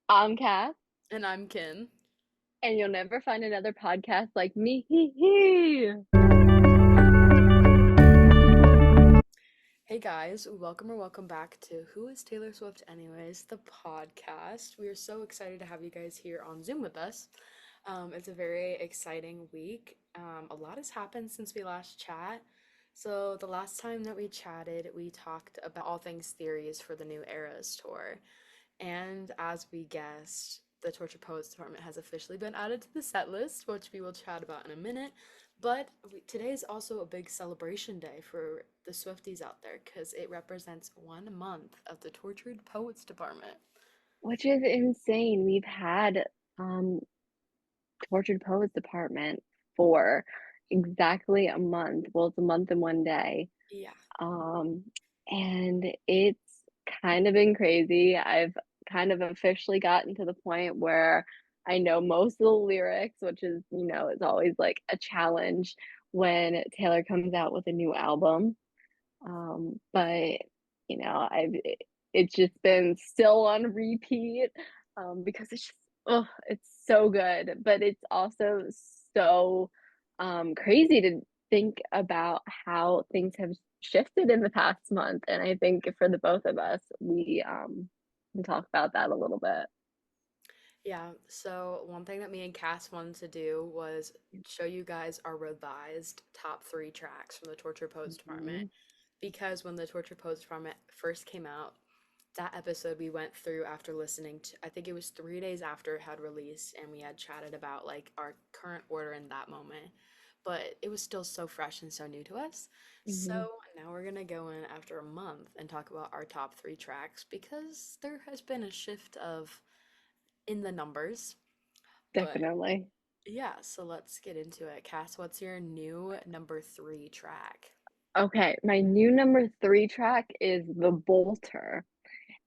I'm Kath, And I'm Kin. and you'll never find another podcast like me. Hee hee. Hey guys, welcome back to Who is Taylor Swift Anyways, the podcast. We are so excited to have you guys here on Zoom with us. It's a very exciting week. A lot has happened since we last chat. So the last time that we chatted, we talked about all things theories for the new Eras tour. And as we guessed, the Torture Poets Department has officially been added to the set list, which we will chat about in a minute. But today is also a big celebration day for the Swifties out there because it represents 1 month of the Tortured Poets Department. Which is insane. We've had um Tortured Poets Department for exactly a month. Well, it's a month and 1 day. Yeah. Um, and it's kind of been crazy. I've kind of officially gotten to the point where I know most of the lyrics, which is, it's always like a challenge when Taylor comes out with a new album. But it's just been still on repeat because it's just it's so good. But it's also so crazy to think about how things have shifted in the past month. And I think for the both of us, we can talk about that a little bit. Yeah, so one thing that me and Cass wanted to do was show you guys our revised top three tracks from the Torture Poets Department. Mhm. Because when the Torture Poets Department first came out, that episode we went through after listening to, I think it was 3 days after it had released, and we had chatted about like our current order in that moment. But it was still so fresh and so new to us. So Mhm. now we're gonna go in after a month and talk about our top three tracks because there has been a shift of in the numbers. But Definitely. yeah, so let's get into it. Cass, what's your new number three track? Okay, my new number three track is The Bolter.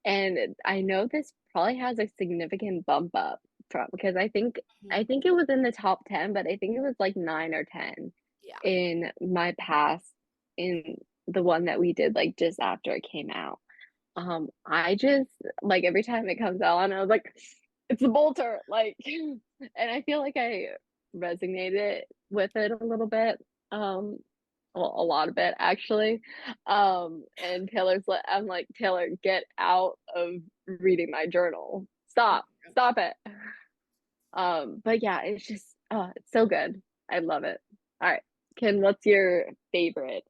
And I know this probably has a significant bump up from because I Mhm. think it was in the top 10, but I think it was like 9 or 10 Yeah. in my past in the one that we did like just after it came out. I just like every time it comes on, I was like, it's the bolter, like, and I feel like I resonated with it a little bit. Um, well, a lot of it actually. And I'm like, Taylor, get out of reading my journal. Stop it. But yeah, it's just, it's so good. I love it. All right, Ken, what's your favorite?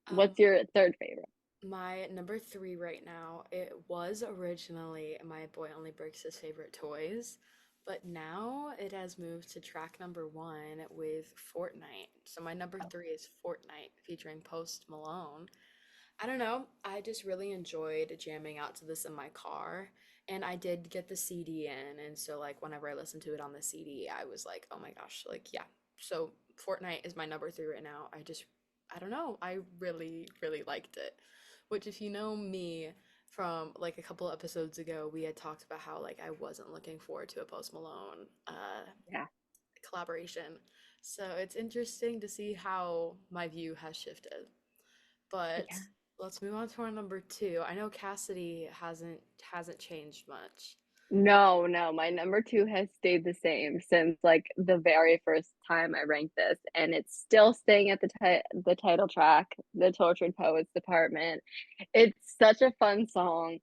Um, What's your third favorite? my number three right now, it was originally My Boy Only Breaks His Favorite Toys, but now it has moved to track number one with Fortnite. So my number three is Fortnite featuring Post Malone. I don't know, I just really enjoyed jamming out to this in my car, and I did get the CD in, and so like whenever I listened to it on the CD, I was like, oh my gosh, like yeah. So Fortnite is my number three right now. I don't know, I really, really liked it. Which, if you know me from like a couple episodes ago, we had talked about how like I wasn't looking forward to a Post Malone Yeah. collaboration. So it's interesting to see how my view has shifted. But Yeah. let's move on to our number two. I know Cassidy hasn't changed much. No, no, my number two has stayed the same since like the very first time I ranked this, and it's still staying at the title track, the Tortured Poets Department. It's such a fun song.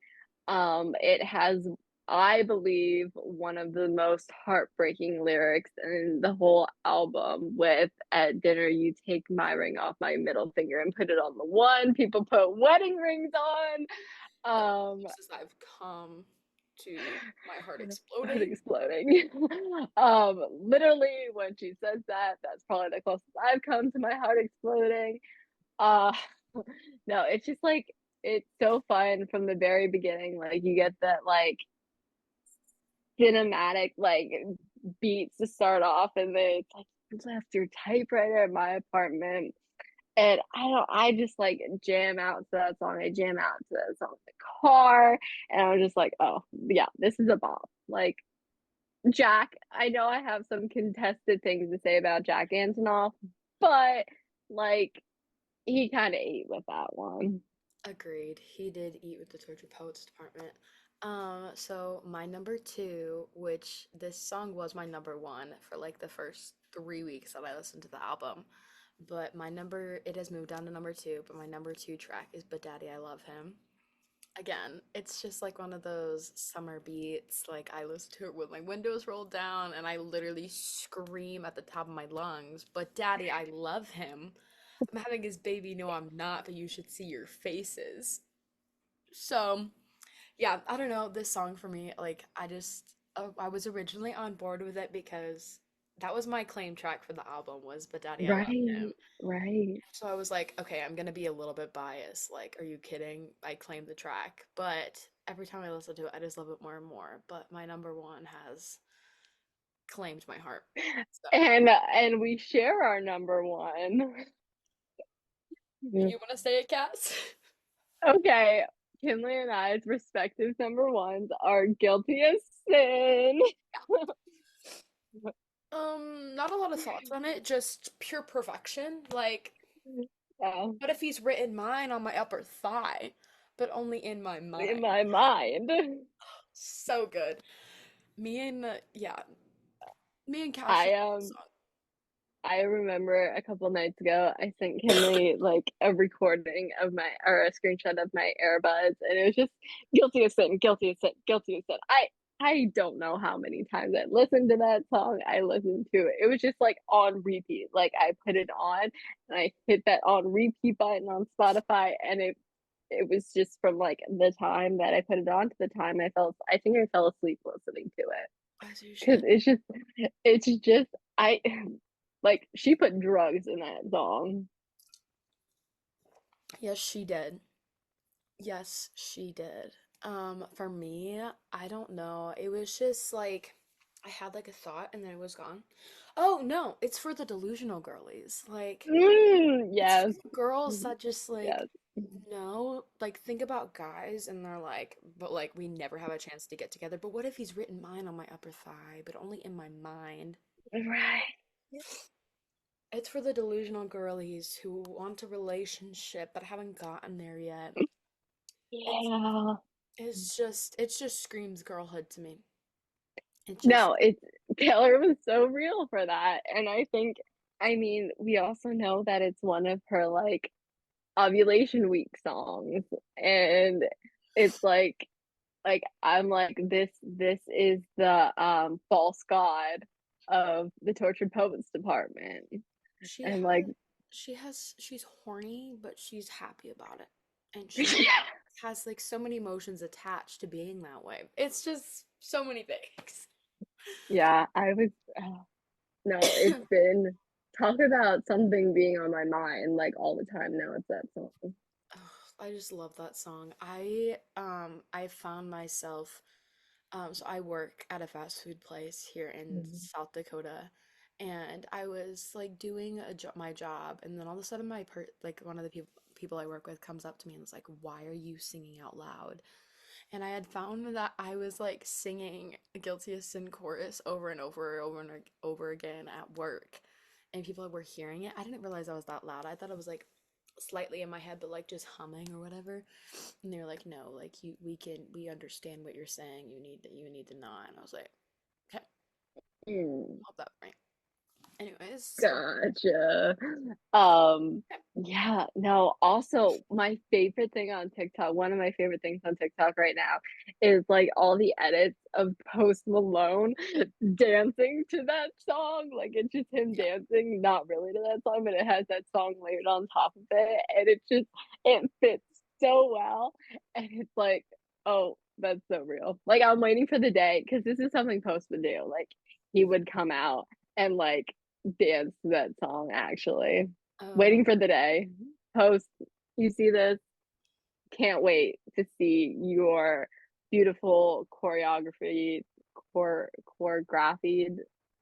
It has, I believe, one of the most heartbreaking lyrics in the whole album. With "At dinner, you take my ring off my middle finger and put it on the one people put wedding rings on." The Um, closest I've come to my heart heart exploding. exploding. Literally when she says that, that's probably the closest I've come to my heart exploding. Uh, no, it's just like it's so fun from the very beginning. Like you get that like cinematic like beats to start off, and then it's like you left your typewriter at my apartment. And I just like jam out to that song. I jam out to that song in the car, and I was just like, oh yeah, this is a bop. Like Jack, I know I have some contested things to say about Jack Antonoff, but like he kind of ate with that one. Agreed. He did eat with the Tortured Poets Department. So my number two, which this song was my number one for like the first 3 weeks that I listened to the album, but it has moved down to number two, but my number two track is But Daddy, I Love Him. Again, it's just like one of those summer beats. Like I listen to it with my windows rolled down and I literally scream at the top of my lungs, But Daddy, I love him. I'm having his baby, no, I'm not, but you should see your faces. So, yeah, I don't know, this song for me, like I was originally on board with it because that was my claim track for the album was But Daddy I Love Right, Him. right. So I was like, okay, I'm gonna be a little bit biased. Like, are you kidding? I claimed the track, but every time I listen to it, I just love it more and more. But my number one has claimed my heart. So, And we share our number one. you want to say it, Cass? Okay, Kinley and I's respective number ones are Guilty as Sin. Not a lot of thoughts on it, just pure perfection. Like, Yeah, what if he's written mine on my upper thigh, but only in my in mind? my mind. So good. Yeah, me and Cass I should make a song. I remember a couple nights ago, I sent Kinley like a recording of my or a screenshot of my earbuds, and it was just guilty of sin, guilty of sin, guilty of sin. I don't know how many times I listened to that song. I listened to it. It was just like on repeat. Like I put it on and I hit that on repeat button on Spotify, and it was just from like the time that I put it on to the time I think I fell asleep listening to it As you because should. it's just I like she put drugs in that song. Yes, she did. Yes, she did. For me, I don't know. It was just like I had like a thought and then it was gone. Oh no, it's for the delusional girlies. Like it's Yes, for girls that just like yes, no, like think about guys and they're like, but like we never have a chance to get together. But what if he's written mine on my upper thigh, but only in my mind? right. It's for the delusional girlies who want a relationship but haven't gotten there yet. It's Yeah. it just screams girlhood to me. It just No, it's Taylor was so real for that, and I mean, we also know that it's one of her like ovulation week songs, and it's like I'm like this is the false god of the tortured poets department. she And has like she's horny, but she's happy about it. And she has like so many emotions attached to being that way. It's just so many things. yeah, I was no, it's been talk about something being on my mind like all the time now. It's that song. Ugh, I just love that song. I found myself so I work at a fast food place here in Mhm. South Dakota, and I was like doing my job, and then all of a sudden like one of the people I work with comes up to me and was like, "Why are you singing out loud?" And I had found that I was like singing Guilty as Sin chorus over and over again at work, and people were hearing it. I didn't realize I was that loud. I thought I was like slightly in my head, but like just humming or whatever. And they were like, "No, like we understand what you're saying. You need to not." And I was like, "Okay, Mm. hold that right." Anyways, so Gotcha. okay. Yeah, no, also my favorite thing on TikTok, one of my favorite things on TikTok right now is like all the edits of Post Malone dancing to that song. Like it's just him Yeah. dancing, not really to that song, but it has that song layered on top of it. And it fits so well. And it's like, oh, that's so real. Like I'm waiting for the day because this is something Post would do. Like he would come out and like dance to that song actually. Uh, Waiting for the day. Post, you see this? Can't wait to see your beautiful choreographed.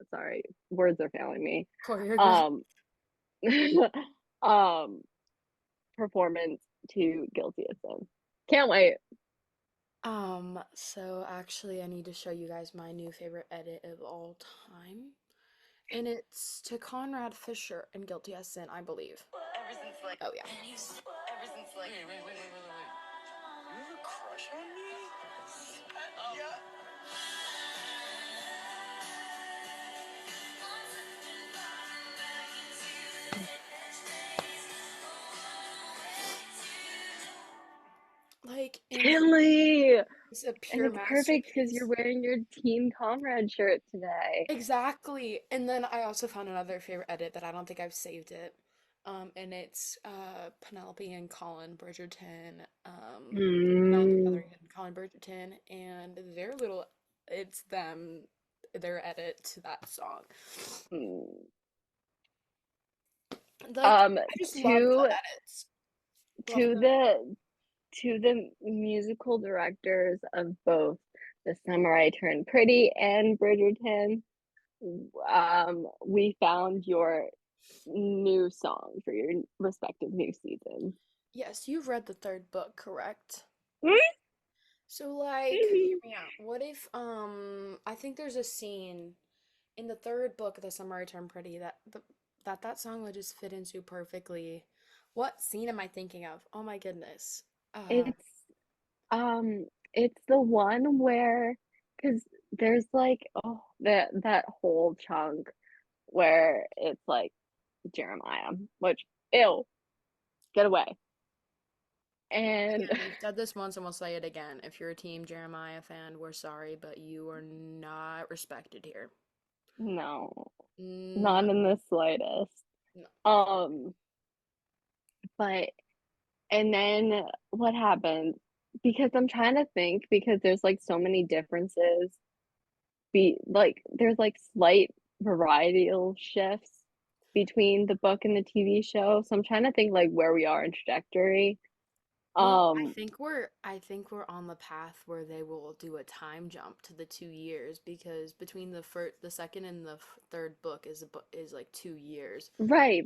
Sorry, words are failing me. choreograph. Um, um, performance to Guilty as Sin. Can't wait. So actually I need to show you guys my new favorite edit of all time. And it's to Conrad Fisher and Guilty as Sin, I believe. Oh yeah. crush on me? Yeah. Like, and Tilly! it's a And pure it's perfect because you're masterpiece. wearing your Team Comrade shirt today. Exactly. And then I also found another favorite edit that I don't think I've saved it. And it's Penelope and Colin Bridgerton, Penelope Mm. Featherington and Colin Bridgerton, and their little, it's them, their edit to that song. Mm. Like, Um, I just love the to edits. Love to them. the musical directors of both The Summer I Turned Pretty and Bridgerton, we found your new song for your respective new seasons. Yes, you've read the third book, correct? Mm. So, like, hear me out. What if, I think there's a scene in the third book, The Summer I Turned Pretty, that song would just fit into perfectly. What scene am I thinking of? Oh my goodness. Uh, It's um it's the one where because there's like that whole chunk where it's like Jeremiah, which ew, get away. And Again, we've said this once and we'll say it again. If you're a Team Jeremiah fan, we're sorry, but you are not respected here. no, No, not in the slightest. no. Um, but and then what happened? Because I'm trying to think because there's like so many differences. There's like slight varietal shifts between the book and the TV show. So I'm trying to think like where we are in trajectory. Well, Um, I think we're on the path where they will do a time jump to the 2 years because between the second and the third book is like 2 years. Because right.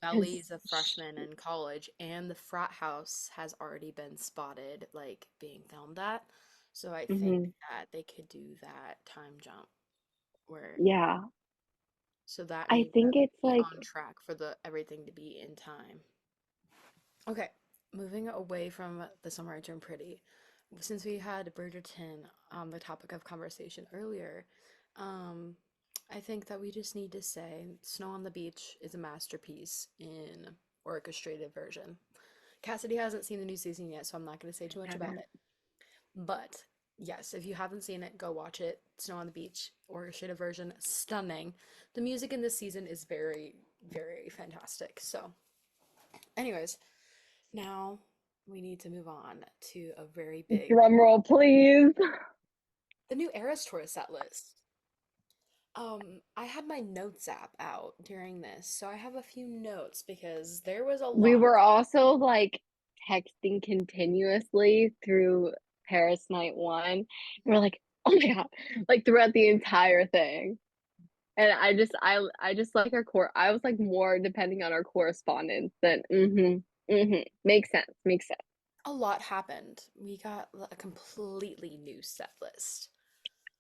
Belly Because is a freshman in college, and the frat house has already been spotted, like being filmed at. So I think that they could do that time jump where, yeah, so that I means that think it's we'll be like on track for the everything to be in time. Okay, moving away from the Summer I Turned Pretty, since we had Bridgerton on the topic of conversation earlier, um, I think that we just need to say Snow on the Beach is a masterpiece in orchestrated version. Cassidy hasn't seen the new season yet, so I'm not going to say too I much about haven't. it. But yes, if you haven't seen it, go watch it. Snow on the Beach, orchestrated version, stunning. The music in this season is very, very fantastic. So, anyways, now we need to move on to a very big, Drum roll, please. the new Eras Tour set list. I had my notes app out during this, so I have a few notes because there was a We lot. were also like texting continuously through Paris Night One. We're like, oh my God, like throughout the entire thing. And I just like our core. I was like more depending on our correspondence than makes sense, makes sense. A lot happened. We got a completely new set list.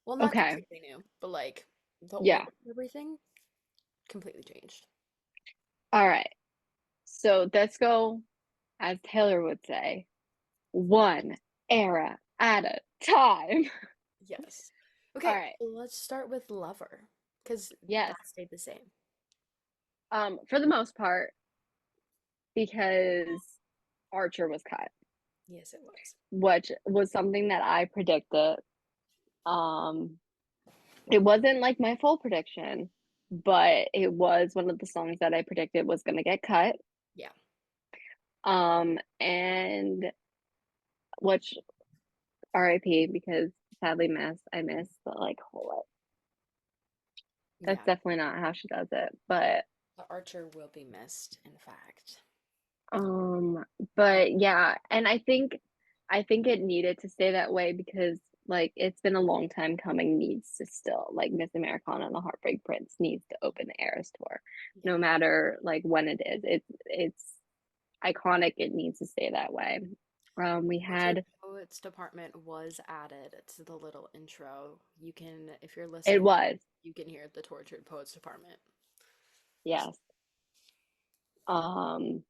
Well, not Okay, completely new, but like the order yeah, of everything completely changed. all right. So let's go, as Taylor would say, one era at a time. Yes. All Okay, right. let's start with Lover, because Yes. that stayed the same. For the most part, because Archer was cut, Yes, it was. which was something that I predicted. Um, it wasn't like my full prediction, but it was one of the songs that I predicted was gonna get cut. Yeah. And which RIP because sadly I miss the like whole that's Yeah. definitely not how she does it. But The Archer will be missed, in fact. um Uh, but yeah, and I think it needed to stay that way because like it's been a long time coming needs to still like Miss Americana and the Heartbreak Prince needs to open the Eras tour. yeah. No matter like when it is. It's iconic, it needs to stay that way. We Tortured had Poets Department was added to the little intro. You can, if you're it listening, was, you can hear the Tortured Poets Department. yes. Um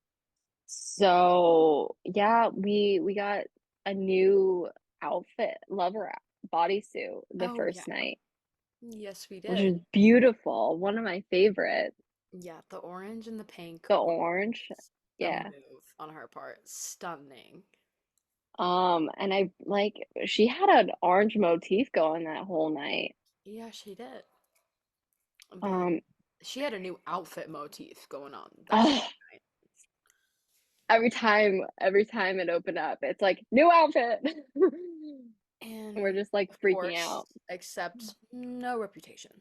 so yeah, we got a new outfit, lover bodysuit the Oh yeah. first night, Yes, we which did. was beautiful. One of my favorites. Yeah, the orange and the pink The was orange. a Yeah. move on her part. Stunning. And I like she had an orange motif going that whole night. Yeah, she did. But Um, she had a new outfit motif going on that oh, night. every time it opened up, it's like new outfit. And we're And just like of freaking course, out. except no reputation.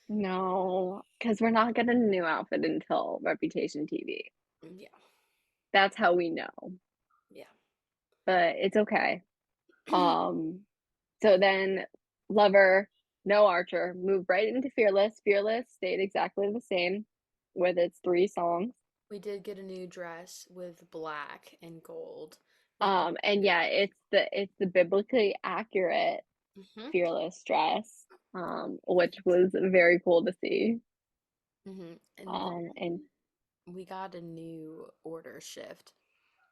No, because we're not getting a new outfit until Reputation TV. Yeah, That's how we know, yeah. but it's okay. Um, so then Lover, no Archer, moved right into Fearless. Fearless stayed exactly the same with its three songs. We did get a new dress with black and gold with And yeah, it's the biblically accurate hmm Fearless dress, which was very cool to see. And And then we got a new order shift,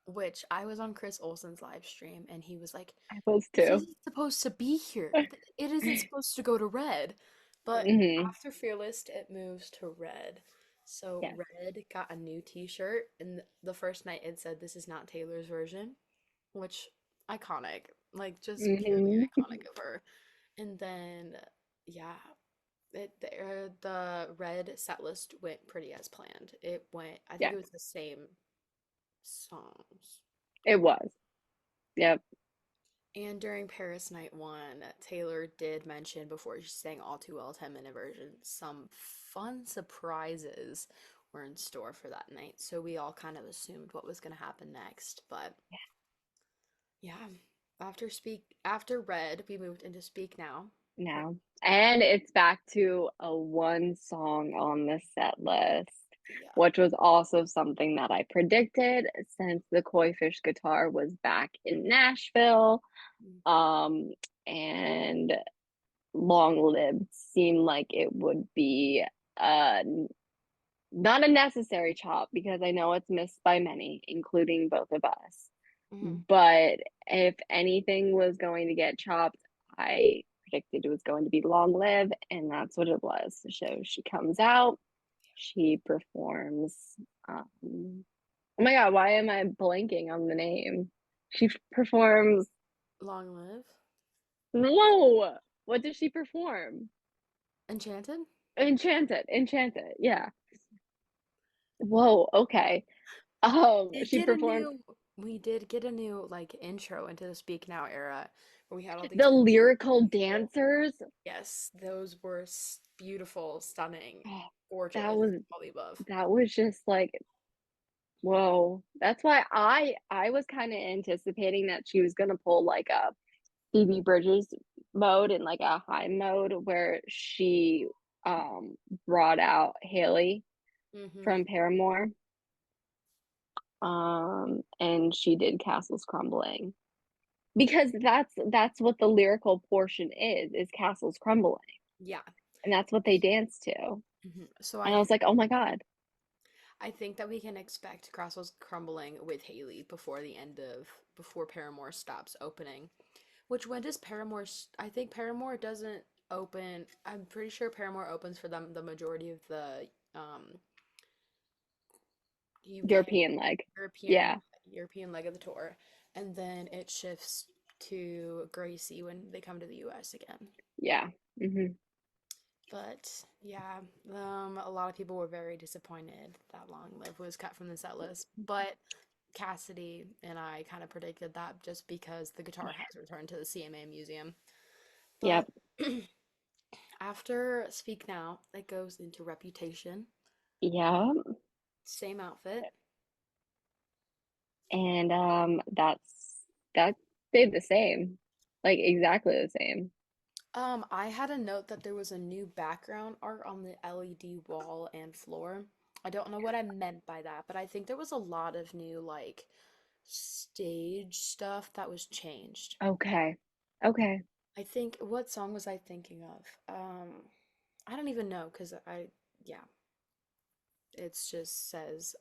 which I was on Chris Olsen's live stream and he was like, I was "This too. isn't supposed to be here. It isn't supposed to go to red." But Hmm. after Fearless, it moves to red. So Yes. red got a new t-shirt and the first night it said this is not Taylor's version, which iconic, like just purely Hmm. iconic of her. And then yeah, the red set list went pretty as planned. It went, I think Yeah, it was the same songs. it was. Yep. And during Paris Night 1, Taylor did mention before she sang All Too Well 10-minute version, some fun surprises were in store for that night. So we all kind of assumed what was going to happen next. But yeah, after Red, we moved into Speak Now. Now. And it's back to a one song on the set list, Yeah. which was also something that I predicted since the Koi Fish guitar was back in Nashville. Um, and Long Lived seemed like it would be uh not a necessary chop because I know it's missed by many, including both of us. Mm-hmm. But if anything was going to get chopped, I predicted it was going to be Long Live, and that's what it was. So she comes out, she performs. Um, oh my God, why am I blanking on the name? She performs. Long Live. No, what does she perform? Enchanted? Enchanted, Enchanted. Yeah. Whoa. Okay. Did She get a performed new we did get a new like intro into the Speak Now era where we had all these the lyrical beautiful, dancers. yes, those were beautiful, stunning, Oh, that gorgeous, was all the above. that was just like whoa. That's why I was kind of anticipating that she was gonna pull like a Phoebe Bridges mode and like a high mode where she um brought out Haley Mm-hmm. from Paramore. And she did Castles Crumbling. Because that's what the lyrical portion is Castles Crumbling. Yeah. And that's what they dance to. So And I was like, oh my God. I think that we can expect Castles Crumbling with Haley before Paramore stops opening. Which when does I think Paramore doesn't open. I'm pretty sure Paramore opens for them the majority of the UK European leg. European Yeah. European leg of the tour, and then it shifts to Gracie when they come to the US again. Yeah. Hmm. But yeah, a lot of people were very disappointed that Long Live was cut from the set list. But Cassidy and I kind of predicted that just because the guitar has returned to the CMA Museum. But Yep. after Speak Now, it goes into Reputation. Yeah. Same outfit. And that stayed the same. Like exactly the same. I had a note that there was a new background art on the LED wall and floor. I don't know what I meant by that, but I think there was a lot of new like stage stuff that was changed. Okay. Okay. I think what song was I thinking of? I don't even know because yeah, it just says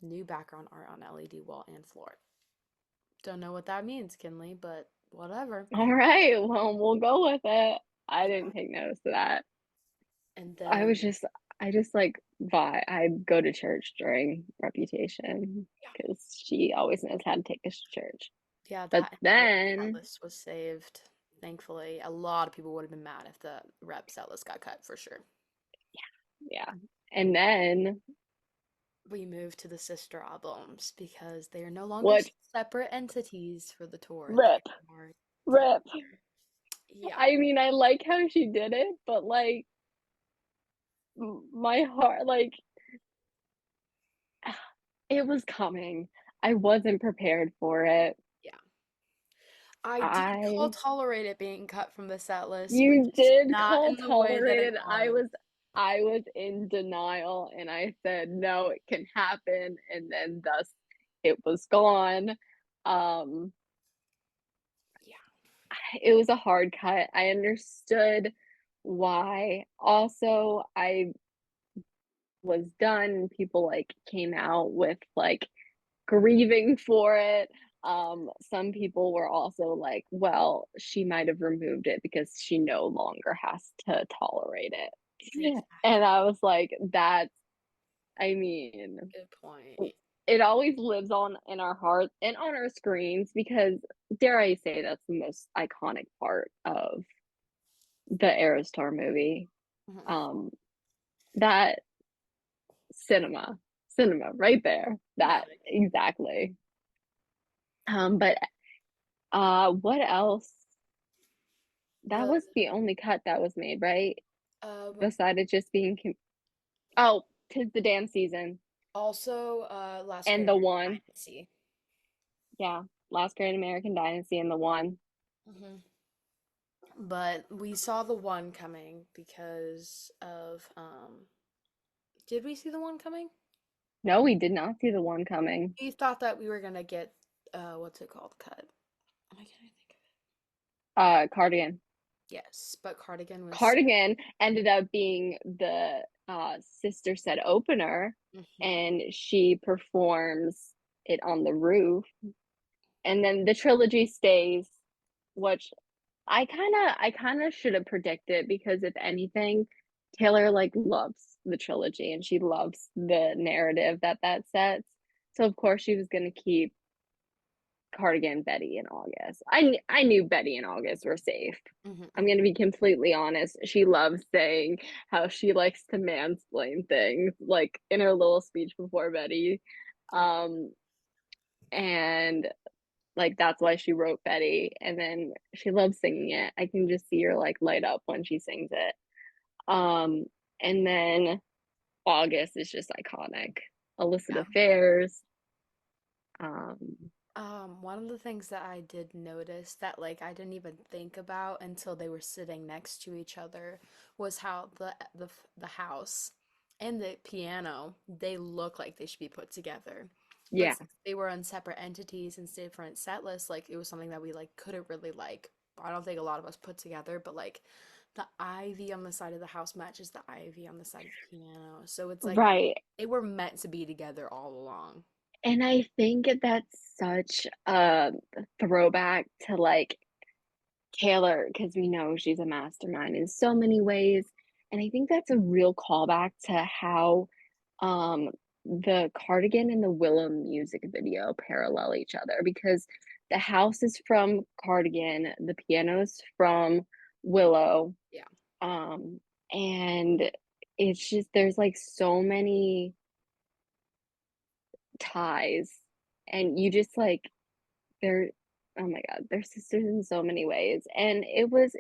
new background art on LED wall and floor. Don't know what that means, Kinley, but whatever. All right, well, we'll go with it. I Yeah. didn't take notice of that. And I was then, just, I just like I go to church during Reputation yeah, because she always knows how to take us to church. yeah, But that entire set then, list was saved. Thankfully, a lot of people would have been mad if the rep set list got cut for sure. yeah, and then We moved to the sister albums because they are no longer what? separate entities for the tour. They Rip, are rip. together. Yeah. I mean, I like how she did it, but like my heart, like it was coming. I wasn't prepared for it. Yeah. I did call I tolerate it being cut from the set list, but You just did not call in the way that it tolerated. was. I was in denial and I said no, it can happen, and then thus it was gone. Um Yeah. it was a hard cut. I understood why. Also, I was done. People like came out with like grieving for it. Some people were also like, well, she might have removed it because she no longer has to tolerate it. And Exactly. I was like, that's, I mean, Good point. it always lives on in our hearts and on our screens because, dare I say, that's the most iconic part of the Aerostar movie. Mhm. Um, that cinema right there. Yeah. That exactly. But what else? That The was the only cut that was made, right? um Besides it just being oh, 'tis the damn season. also Last And Great the American one. Dynasty. Yeah. Last Great American Dynasty and the one. Hmm. But we saw the one coming because of did we see the one coming? No, we did not see the one coming. We thought that we were gonna get what's it called? Cut. Why can't I think of it? Cardigan. Yes, but Cardigan was Cardigan ended up being the Sister Set opener, mhm. and she performs it on the roof. And then the trilogy stays, which I kind of should have predicted because if anything, Taylor like loves the trilogy and she loves the narrative that that sets. So of course she was going to keep Cardigan, Betty, and August. I knew Betty and August were safe. I'm Mhm. going to be completely honest. She loves saying how she likes to mansplain things, like in her little speech before Betty. Yeah. Um, and like that's why she wrote Betty. And then she loves singing it. I can just see her like light up when she sings it. Um, and then August is just iconic. Yeah. Illicit Affairs. Um, One of the things that I did notice that like I didn't even think about until they were sitting next to each other was how the house and the piano, they look like they should be put together. But yeah, since they were on separate entities and different set lists, like it was something that we like couldn't really like. I don't think a lot of us put together, but like the ivy on the side of the house matches the ivy on the side of the piano. So it's like right. they were meant to be together all along. And I think that's such a throwback to like Taylor because we know she's a mastermind in so many ways. And I think that's a real callback to how um the Cardigan and the Willow music video parallel each other because the house is from Cardigan, the piano's from Willow. Yeah. Um and it's just there's like so many ties and you just like they're oh my god, they're sisters in so many ways and it was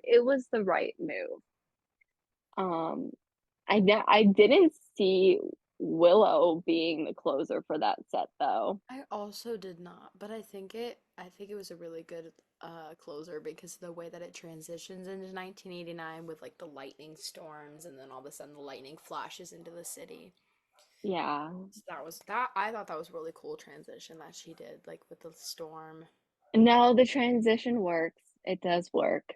the right move. Um I didn't see Willow being the closer for that set though. I also did not, but I think it was a really good closer because of the way that it transitions into 1989 with like the lightning storms and then all of a sudden the lightning flashes into the city. Yeah. So that I thought that was really cool transition that she did like with the storm. No, the transition works. It does work.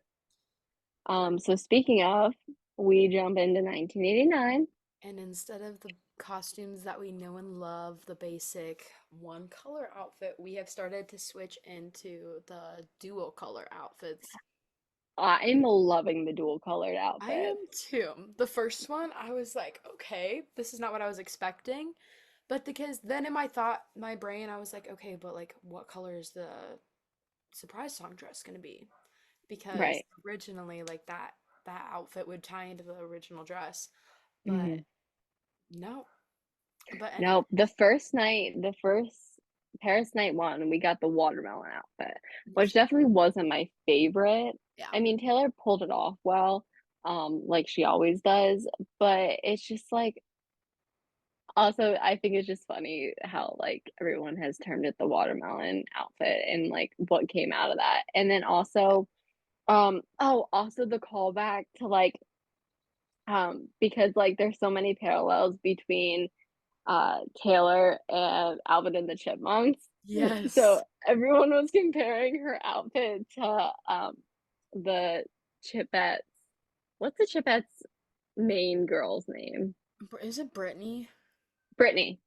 But So speaking of, we jump into 1989. and instead of the costumes that we know and love, the basic one color outfit, we have started to switch into the dual color outfits. I'm loving the dual colored I outfit. am too. The first one, I was like, okay, this is not what I was expecting. But because then in my brain, I was like, okay, but like, what color is the surprise song dress gonna be? Because Right. originally, like that outfit would tie into the original dress, but Hmm. no. But anyway, No, the first Paris night one, we got the watermelon outfit, which definitely wasn't my favorite. yeah, I mean, Taylor pulled it off well, like she always does, but it's just like also I think it's just funny how like everyone has termed it the watermelon outfit and like what came out of that. And then also oh, also the callback to like because like there's so many parallels between Taylor and Alvin and the Chipmunks. So yes. everyone was comparing her outfit to the Chipettes. What's the Chipettes main girl's name? Is it Brittany? Brittany.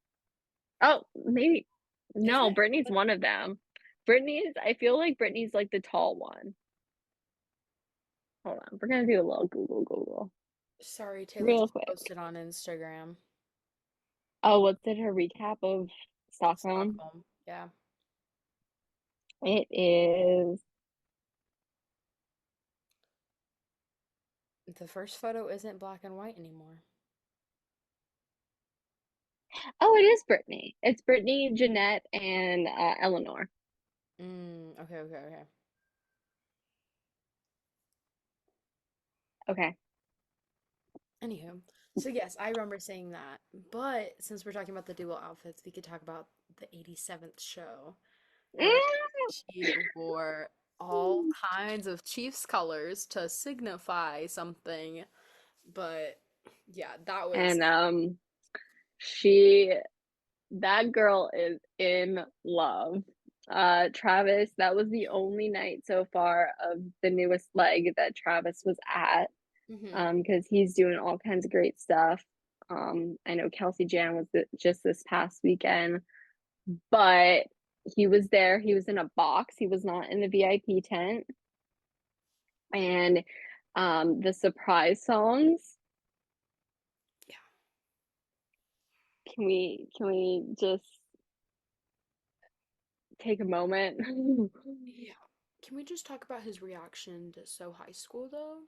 Oh, maybe Is no, it? Brittany's one of them. Brittany's I feel like Brittany's like the tall one. Hold on, we're gonna do a little Google Sorry, Taylor real just quick. posted on Instagram. Oh, what's it her recap of Stockholm? Stockholm. Yeah. It is The first photo isn't black and white anymore. oh, it is Brittany. It's Brittany, Jeanette, and Eleanor. Okay, okay, okay. Okay. Anywho, so yes, I remember saying that. But since we're talking about the dual outfits, we could talk about the 87th show, where she wore all kinds of Chiefs colors to signify something. But yeah, that was. And she that girl is in love. Travis, that was the only night so far of the newest leg that Travis was at. Mhm. Because he's doing all kinds of great stuff. I know Kelsey Jan was just this past weekend, but he was there. He was in a box. He was not in the VIP tent. And the surprise songs, Yeah. can we just take a moment? Yeah. Can we just talk about his reaction to So High School though?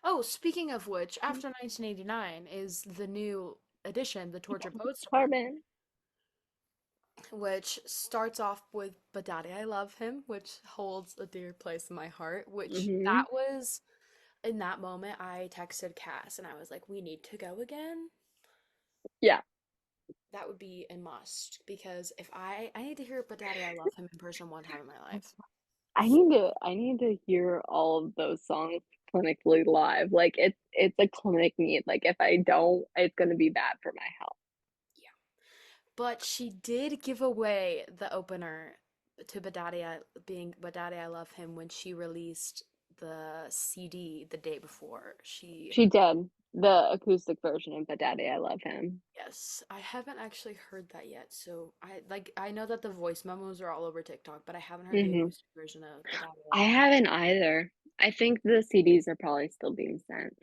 Oh, speaking of which, after 1989 is the new edition, the Torture Poets Department, Carbon. which starts off with But Daddy I Love Him, which holds a dear place in my heart, which Hmm. that was in that moment I texted Cass and I was like, we need to go again. Yeah. That would be a must because if I need to hear But Daddy I Love Him in person one time in my life. I need to hear all of those songs clinically live. Like it's a clinic need. Like if I don't, it's gonna be bad for my health. Yeah. But she did give away the opener to being But Daddy I Love Him when she released the CD the day before. She did the acoustic version of But Daddy, I Love Him. Yes, I haven't actually heard that yet. So I know that the voice memos are all over TikTok, but I haven't heard the Hmm. acoustic version of But Daddy I I Love Him. haven't either. I think the CDs are probably still being sent.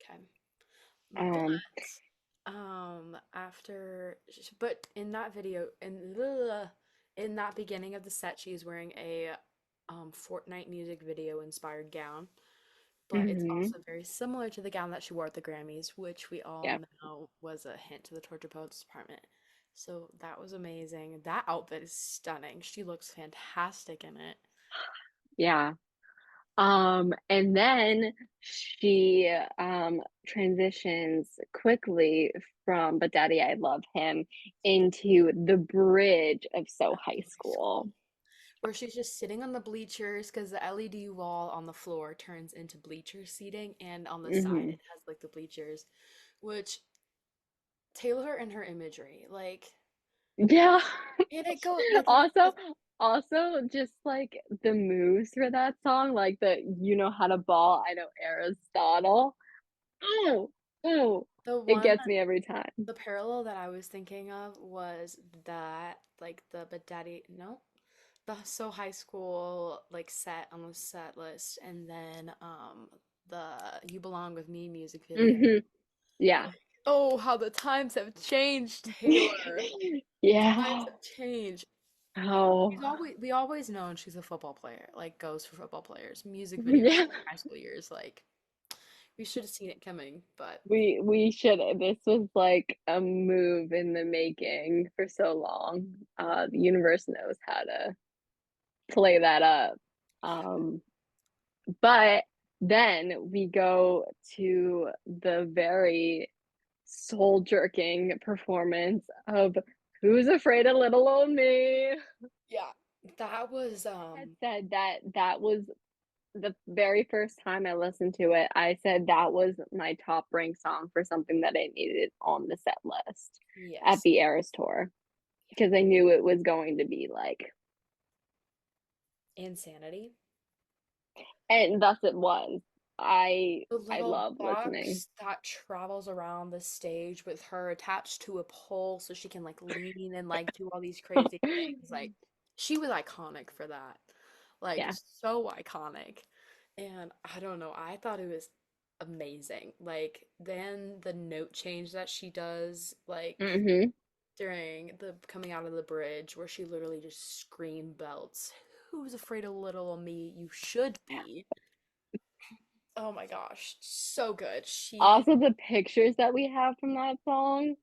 Okay. Um, But but in that video in that beginning of the set she's wearing a Fortnite music video inspired gown, but it's hmm. also very similar to the gown that she wore at the Grammys, which we all Yeah. know was a hint to the Torture Poets Department. So that was amazing. That outfit is stunning. She looks fantastic in it. Yeah. And then she transitions quickly from But Daddy, I Love Him into the bridge of So High High School. school. Where she's just sitting on the bleachers because the LED wall on the floor turns into bleacher seating, and on the side Hmm. it has like the bleachers, which Taylor and her imagery, like, Yeah. and it goes like Also, also just like the moves for that song, like the you know how to ball, I know Aristotle. Oh, oh. The It one, gets me every time. the parallel that I was thinking of was that, like, the But Daddy, no, the So High School, like, set on the set list, and then, the You Belong With Me music video. Hmm. Yeah. Like, oh, how the times have changed, Taylor. Times Yeah. have changed. Oh. We always known she's a football player, like goes for football players. Music videos Yeah. in high school years, like we should have seen it coming, but We should, this was like a move in the making for so long. The universe knows how to play that up. Um, but then we go to the very soul-jerking performance of Who's Afraid of Little Old Me? yeah, that was I said that that was the very first time I listened to it. I said that was my top ranked song for something that I needed on the set list at yes. the Eras tour because I knew it was going to be like, Insanity. and thus it was. The I little love listening. box that travels around the stage with her attached to a pole so she can like lean and like do all these crazy things. Like she was iconic for that. Like Yeah. so iconic. And I don't know, I thought it was amazing. Like then the note change that she does like Hmm. during the coming out of the bridge where she literally just scream belts. Who's afraid of little me? You should be. Oh my gosh, so good. She Also, the pictures that we have from that song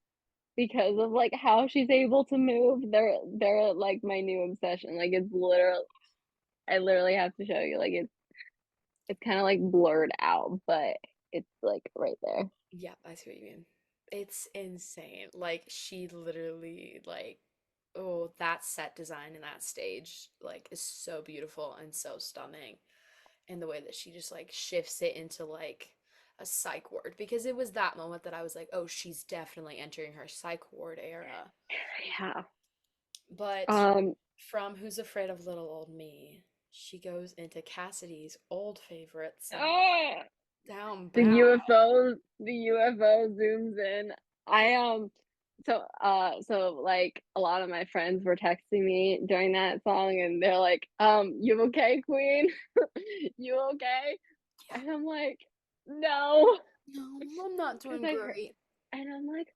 because of like how she's able to move, they're like my new obsession. Like it's literally, I literally have to show you. Like it's kind of like blurred out, but it's like right there. Yeah, I see what you mean. It's insane. Like she literally like oh, that set design and that stage like is so beautiful and so stunning. And the way that she just like shifts it into like a psych ward because it was that moment that I was like, "Oh, she's definitely entering her psych ward era." Yeah. But Um, from Who's Afraid of Little Old Me, she goes into Cassidy's old favorite song, ah, Down the Bad. UFO zooms in. I so like a lot of my friends were texting me during that song and they're like, you okay, Queen? You okay? Yeah. And I'm like, no, No, I'm not because doing I heard, great. and I'm like,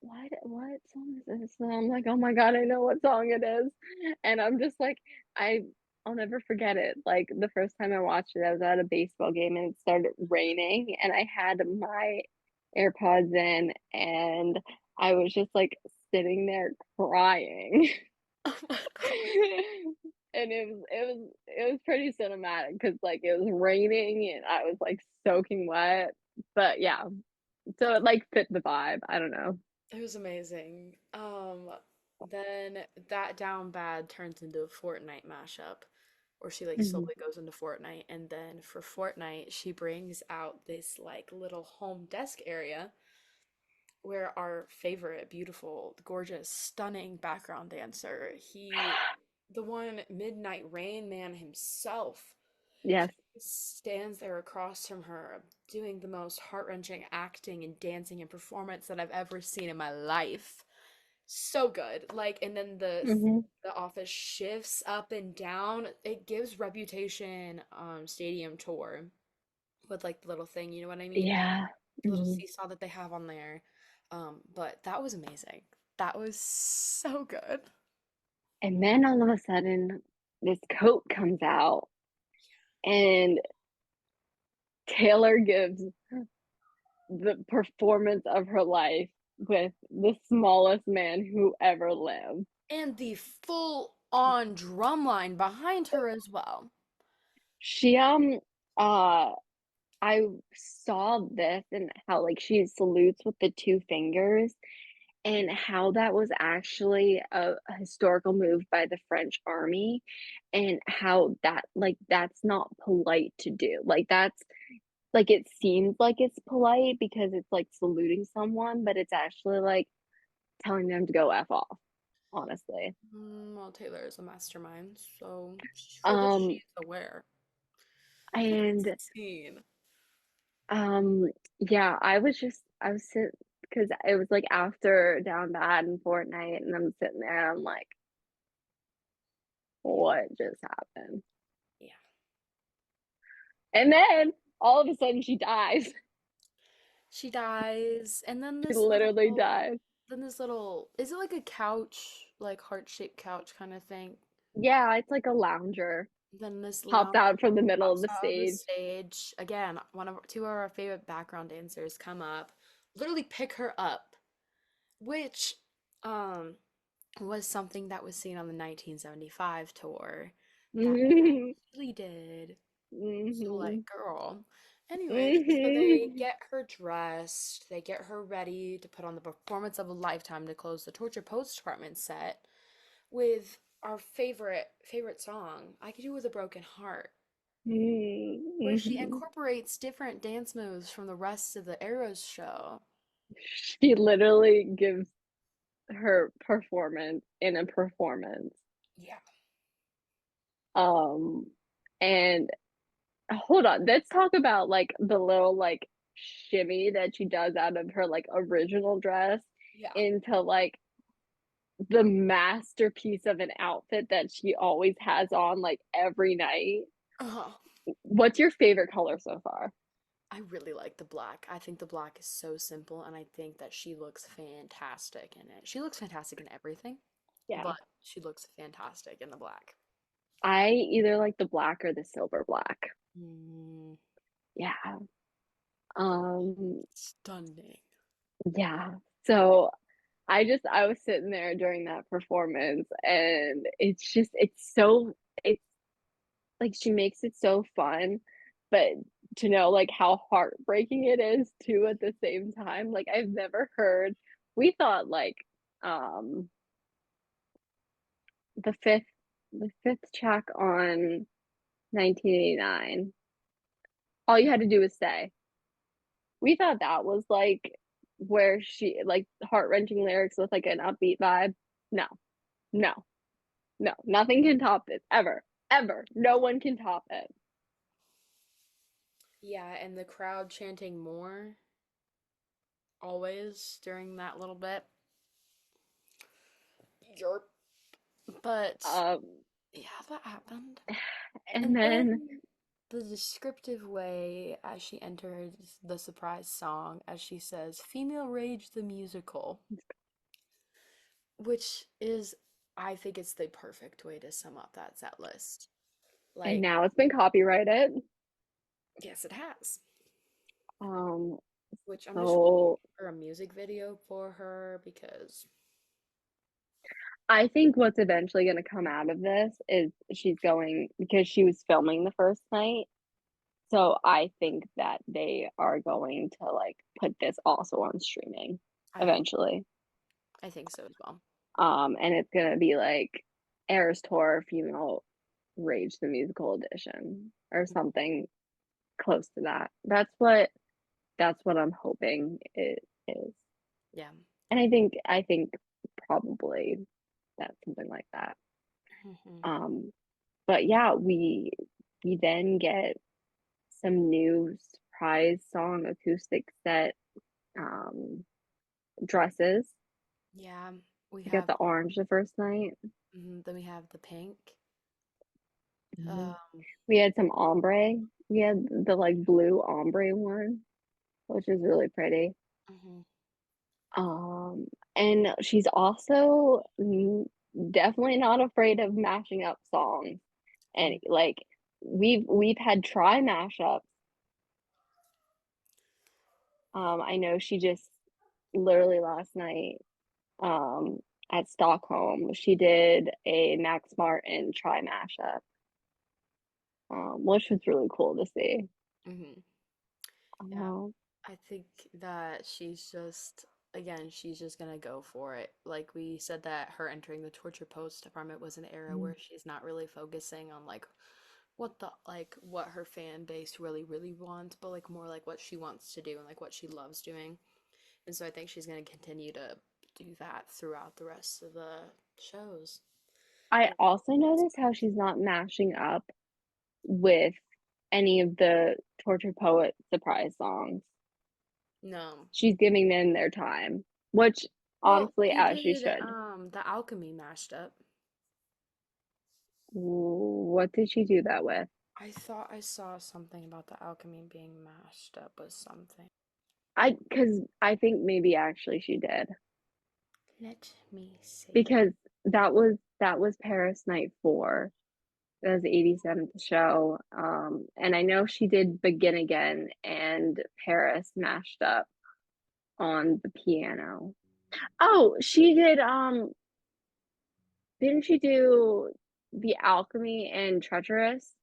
what song is this? And I'm like, oh my God, I know what song it is. And I'm just like, I I'll never forget it. Like the first time I watched it, I was at a baseball game and it started raining and I had my AirPods in and I was just like sitting there crying. Oh my God. And it was pretty cinematic because like it was raining and I was like soaking wet. But yeah, so it like fit the vibe. I don't know. It was amazing. Then that Down Bad turns into a Fortnite mashup, where she like Mhm. slowly goes into Fortnite, and then for Fortnite, she brings out this like little home desk area where our favorite, beautiful, gorgeous, stunning background dancer, the one Midnight Rain Man himself, Yes. stands there across from her, doing the most heart-wrenching acting and dancing and performance that I've ever seen in my life. So good. Like, and then Hmm. the office shifts up and down. It gives Reputation stadium tour with like the little thing, you know what I mean? Yeah. The little Hmm. seesaw that they have on there. But that was amazing. That was so good. And then all of a sudden, this coat comes out, and Taylor gives the performance of her life with the smallest man who ever lived. And the full on drum line behind her as well. She uh I saw this and how like she salutes with the two fingers and how that was actually a historical move by the French army and how that like that's not polite to do. Like that's like it seems like it's polite because it's like saluting someone, but it's actually like telling them to go F off, honestly. Well, Taylor is a mastermind, so for this Um she's aware. But and insane. um yeah, I was just I was sitting because it was like after Down Bad and Fortnite, and I'm sitting there, I'm like, what just happened? Yeah. And then all of a sudden she dies. She dies, and She literally dies. then this little, is it like a couch, like heart-shaped couch kind of thing? Yeah, it's like a lounger Then this popped lounge out from the middle of pops the out of the stage. stage. Again, two of our favorite background dancers come up, literally pick her up, which um was something that was seen on the 1975 tour that Hmm. really did. So like, Hmm. girl. Anyways, so they Hmm. get her dressed, they get her ready to put on the performance of a lifetime to close the Torture Post Department set with our favorite song, I Could Do With a Broken Heart, where she Hmm. incorporates different dance moves from the rest of the Eras show. She literally gives her performance in a performance. Yeah. Um, and hold on, let's talk about like the little like shimmy that she does out of her like original dress Yeah. into like the masterpiece of an outfit that she always has on like every night. Uh-huh. What's your favorite color so far? I really like the black. I think the black is so simple, and I think that she looks fantastic in it. She looks fantastic in everything, Yeah. but she looks fantastic in the black. I either like the black or the silver black. Mm, Yeah. Um, stunning. yeah. So I was sitting there during that performance and it's so it's like she makes it so fun, but to know like how heartbreaking it is too at the same time. Like I've never heard we thought like um the fifth the fifth track on 1989. All you had to do was say. We thought that was like where she like heart-wrenching lyrics with like an upbeat vibe. No, no, no, nothing can top this ever, ever. No one can top it. Yeah, and the crowd chanting more always during that little bit. Yerp. But Um, yeah, that happened. and And then then the descriptive way as she enters the surprise song, as she says, Female Rage the Musical, which is, I think it's the perfect way to sum up that set list. and Like, now it's been copyrighted. yes, it has. Um, Which I'm just waiting so for a music video for her because, I think what's eventually going to come out of this is she's going because she was filming the first night. So I think that they are going to like put this also on streaming I think eventually. I think so as well. And it's gonna be like Eras Tour Female Rage the Musical Edition or something close to that. That's what I'm hoping it is. Yeah. And I think probably that's something like that. Hmm. Um, but yeah, we then get some new surprise song acoustic set dresses. Yeah, we We got have, the orange the first night. then we have the pink. Mhm. Um, We had some ombre. We had the like blue ombre one, which is really pretty. mhm. Um, and she's also definitely not afraid of mashing up songs. And Mm. like we've had try mashups. I know she just literally last night at Stockholm, she did a Max Martin try mashup, which was really cool to see. Mhm. Yeah, Um, I think that she's just gonna go for it. Like we said that her entering the torture post department was an era where she's not really focusing on like what her fan base really wants, but like more like what she wants to do and like what she loves doing. And so I think she's gonna continue to do that throughout the rest of the shows. I And also noticed how she's not mashing up with any of the Torture Poet surprise songs. No. She's giving them their time, which Well, honestly, she as she did should. the alchemy mashed up. What did she do that with? I thought I saw something about the alchemy being mashed up with something. Because I think maybe actually she did, Let me see. because that was Paris Night 4. That was the 87th show. And I know she did Begin Again and Paris mashed up on the piano. Oh, she did, didn't she do The Alchemy and Treacherous?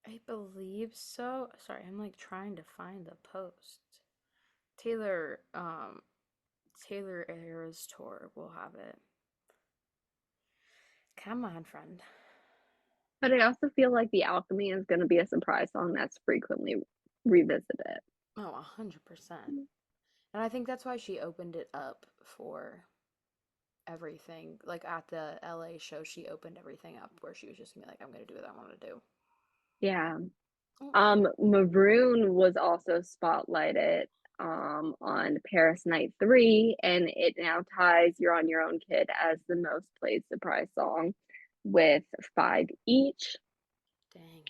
I believe so. Sorry, I'm like trying to find the post. Taylor, Taylor Eras Tour will have it. Come on, friend. But I also feel like The Alchemy is gonna be a surprise song that's frequently revisited. Oh, 100%. And I think that's why she opened it up for everything. Like at the LA show, she opened everything up where she was just gonna be like, I'm gonna do what I want to do. Yeah. Oh, Maroon was also spotlighted on Paris Night 3, and it now ties You're on Your Own Kid as the most played surprise song with 5 each. dang.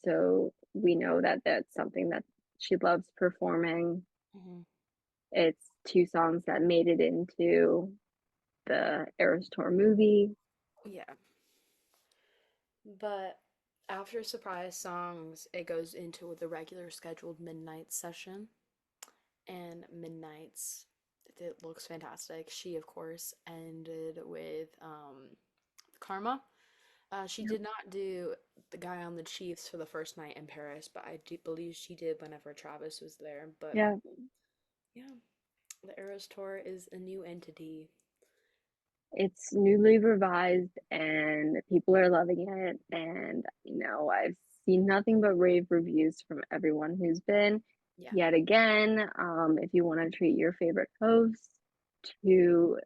So we know that that's something that she loves performing. Hmm. It's 2 songs that made it into the Eras Tour movie. Yeah. But after surprise songs, it goes into the regular scheduled midnight session. And Midnight's, it looks fantastic. She, of course, ended with Karma. She Yep. did not do the guy on the Chiefs for the first night in Paris, but I do believe she did whenever Travis was there. But Yeah, yeah, the Eras Tour is a new entity. it's newly revised and people are loving it. And, I've seen nothing but rave reviews from everyone who's been. Yeah. Yet again, if you want to treat your favorite host to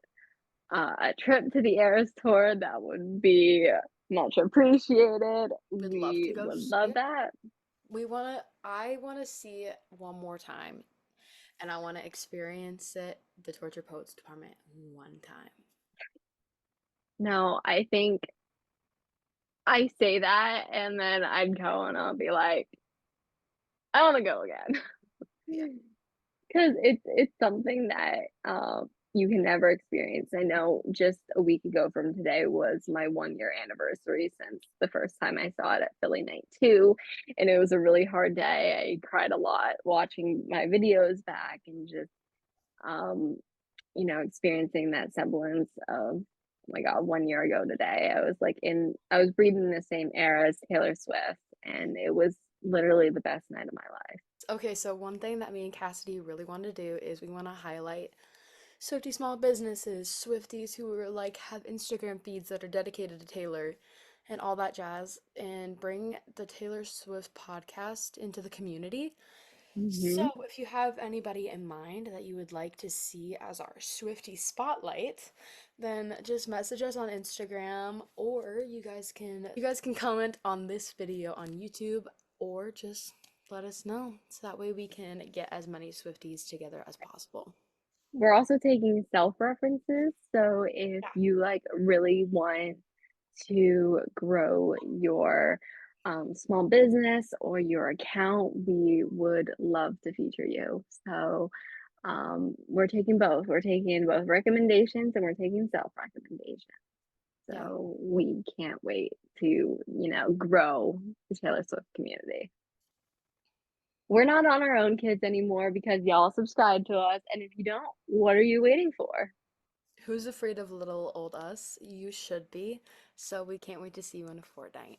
a trip to the Eras Tour, that would be much appreciated. We'd love We to go would see love it. that. I wanna see it one more time, and I wanna experience it, the Torture Poets Department, one time. No, I think I say that and then I'd go and I'll be like, I want to go again. Yeah. Because it's something that you can never experience. I know just a week ago from today was my 1 year anniversary since the first time I saw it at Philly Night 2, and it was a really hard day. I cried a lot watching my videos back and just um, experiencing that semblance of, oh my God, 1 year ago today. I was breathing the same air as Taylor Swift, and it was literally the best night of my life. Okay, so one thing that me and Cassidy really want to do is we want to highlight Swifty small businesses, Swifties who are like have Instagram feeds that are dedicated to Taylor and all that jazz, and bring the Taylor Swift podcast into the community. So, Hmm. if you have anybody in mind that you would like to see as our Swifty spotlight, then just message us on Instagram, or you guys can comment on this video on YouTube, or just let us know so that way we can get as many Swifties together as possible. We're also taking self-references, so if Yeah. you really want to grow your small business or your account, we would love to feature you. So we're taking both. We're taking both recommendations and we're taking self-recommendations. Yeah. So we can't wait to, grow the Taylor Swift community. We're not on our own kids anymore because y'all subscribe to us. And if you don't, what are you waiting for? Who's afraid of little old us? You should be. So we can't wait to see you in a Fortnite.